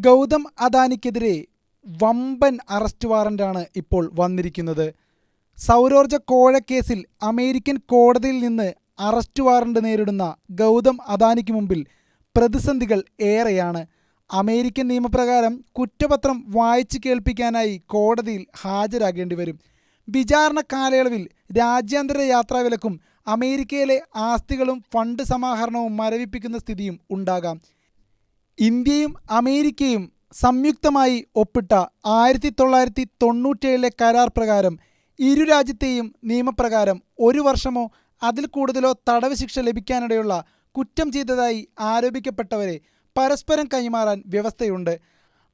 ഗൗതം അദാനിക്കെതിരെ വമ്പൻ അറസ്റ്റ് വാറന്റാണ് ഇപ്പോൾ വന്നിരിക്കുന്നത്. സൗരോർജ്ജ കോഴക്കേസിൽ അമേരിക്കൻ കോടതിയിൽ നിന്ന് അറസ്റ്റ് വാറന്റ് നേരിടുന്ന ഗൗതം അദാനിക്ക് മുമ്പിൽ പ്രതിസന്ധികൾ ഏറെയാണ്. അമേരിക്കൻ നിയമപ്രകാരം കുറ്റപത്രം വായിച്ചു കേൾപ്പിക്കാനായി കോടതിയിൽ ഹാജരാകേണ്ടി വരും. വിചാരണ കാലയളവിൽ രാജ്യാന്തര യാത്രാവിലക്കും അമേരിക്കയിലെ ആസ്തികളും ഫണ്ട് സമാഹരണവും മരവിപ്പിക്കുന്ന സ്ഥിതിയും ഉണ്ടാകാം. ഇന്ത്യയും അമേരിക്കയും സംയുക്തമായി ഒപ്പിട്ട 1997 കരാർ പ്രകാരം ഇരു രാജ്യത്തെയും നിയമപ്രകാരം 1 വർഷമോ അതിൽ കൂടുതലോ തടവ് ശിക്ഷ ലഭിക്കാനിടയുള്ള കുറ്റം ചെയ്തതായി ആരോപിക്കപ്പെട്ടവരെ പരസ്പരം കൈമാറാൻ വ്യവസ്ഥയുണ്ട്.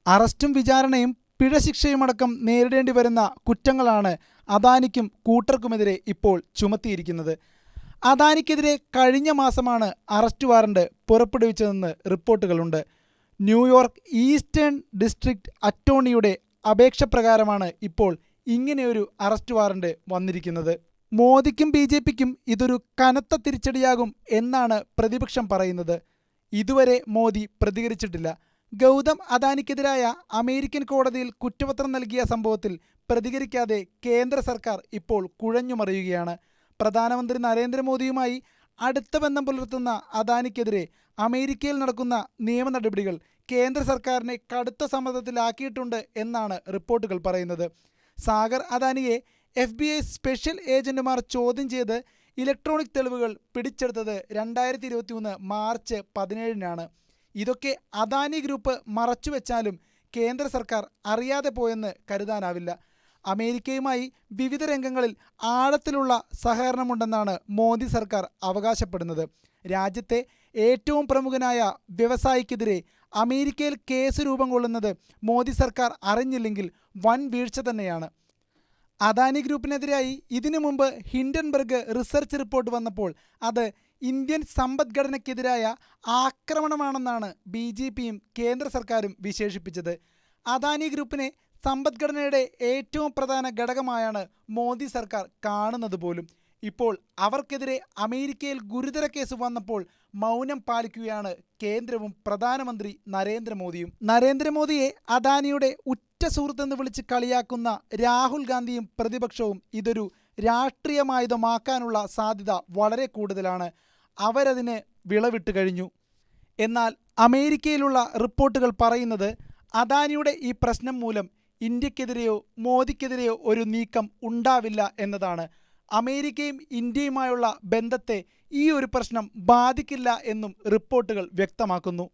അറസ്റ്റും വിചാരണയും പിഴശിക്ഷയുമടക്കം നേരിടേണ്ടി വരുന്ന കുറ്റങ്ങളാണ് അദാനിക്കും കൂട്ടർക്കുമെതിരെ ഇപ്പോൾ ചുമത്തിയിരിക്കുന്നത്. അദാനിക്കെതിരെ കഴിഞ്ഞ മാസമാണ് അറസ്റ്റ് വാറന്റ് പുറപ്പെടുവിച്ചതെന്ന് റിപ്പോർട്ടുകളുണ്ട്. ന്യൂയോർക്ക് ഈസ്റ്റേൺ ഡിസ്ട്രിക്ട് അറ്റോർണിയുടെ അപേക്ഷ പ്രകാരമാണ് ഇപ്പോൾ ഇങ്ങനെയൊരു അറസ്റ്റ് വാറന്റ് വന്നിരിക്കുന്നത്. മോദിക്കും BJPക്കും ഇതൊരു കനത്ത തിരിച്ചടിയാകും എന്നാണ് പ്രതിപക്ഷം പറയുന്നത്. ഇതുവരെ മോദി പ്രതികരിച്ചിട്ടില്ല. ഗൗതം അദാനിക്കെതിരായ അമേരിക്കൻ കോടതിയിൽ കുറ്റപത്രം നൽകിയ സംഭവത്തിൽ പ്രതികരിക്കാതെ കേന്ദ്ര സർക്കാർ ഇപ്പോൾ കുഴഞ്ഞുമറിയുകയാണ്. പ്രധാനമന്ത്രി നരേന്ദ്രമോദിയുമായി അടുത്ത ബന്ധം പുലർത്തുന്ന അദാനിക്കെതിരെ അമേരിക്കയിൽ നടക്കുന്ന നിയമ നടപടികൾ കേന്ദ്ര സർക്കാരിനെ കടുത്ത സമ്മർദ്ദത്തിലാക്കിയിട്ടുണ്ട് എന്നാണ് റിപ്പോർട്ടുകൾ പറയുന്നത്. സാഗർ അദാനിയെ FBI സ്പെഷ്യൽ ഏജന്റുമാർ ചോദ്യം ചെയ്ത് ഇലക്ട്രോണിക് തെളിവുകൾ പിടിച്ചെടുത്തത് 2023 മാർച്ച് 17-നാണ്. ഇതൊക്കെ അദാനി ഗ്രൂപ്പ് മറച്ചുവെച്ചാലും കേന്ദ്ര സർക്കാർ അറിയാതെ പോയെന്ന് കരുതാനാവില്ല. അമേരിക്കയുമായി വിവിധ രംഗങ്ങളിൽ ആഴത്തിലുള്ള സഹകരണമുണ്ടെന്നാണ് മോദി സർക്കാർ അവകാശപ്പെടുന്നത്. രാജ്യത്തെ ഏറ്റവും പ്രമുഖനായ വ്യവസായിക്കെതിരെ അമേരിക്കയിൽ കേസ് രൂപം കൊള്ളുന്നത് മോദി സർക്കാർ അറിഞ്ഞില്ലെങ്കിൽ വൻ വീഴ്ച തന്നെയാണ്. അദാനി ഗ്രൂപ്പിനെതിരായി ഇതിനു മുമ്പ് ഹിൻഡൻബർഗ് റിസർച്ച് റിപ്പോർട്ട് വന്നപ്പോൾ അത് ഇന്ത്യൻ സമ്പദ്ഘടനയ്ക്കെതിരായ ആക്രമണമാണെന്നാണ് BJPയും കേന്ദ്ര സർക്കാരും വിശേഷിപ്പിച്ചത്. അദാനി ഗ്രൂപ്പിനെ സമ്പദ്ഘടനയുടെ ഏറ്റവും പ്രധാന ഘടകമായാണ് മോദി സർക്കാർ കാണുന്നത് പോലും. ഇപ്പോൾ അവർക്കെതിരെ അമേരിക്കയിൽ ഗുരുതര കേസ് വന്നപ്പോൾ മൗനം പാലിക്കുകയാണ് കേന്ദ്രവും പ്രധാനമന്ത്രി നരേന്ദ്രമോദിയും. നരേന്ദ്രമോദിയെ അദാനിയുടെ ഉറ്റ സുഹൃത്തെന്ന് വിളിച്ച് കളിയാക്കുന്ന രാഹുൽ ഗാന്ധിയും പ്രതിപക്ഷവും ഇതൊരു രാഷ്ട്രീയമായുധമാക്കാനുള്ള സാധ്യത വളരെ കൂടുതലാണ്. അവരതിന് വിളവിട്ട് കഴിഞ്ഞു. എന്നാൽ അമേരിക്കയിലുള്ള റിപ്പോർട്ടുകൾ പറയുന്നത് അദാനിയുടെ ഈ പ്രശ്നം മൂലം ഇന്ത്യക്കെതിരെയോ മോദിക്കെതിരെയോ ഒരു നീക്കം ഉണ്ടാവില്ല എന്നതാണ്. അമേരിക്കയും ഇന്ത്യയുമായുള്ള ബന്ധത്തെ ഈ ഒരു പ്രശ്നം ബാധിക്കില്ല എന്നും റിപ്പോർട്ടുകൾ വ്യക്തമാക്കുന്നു.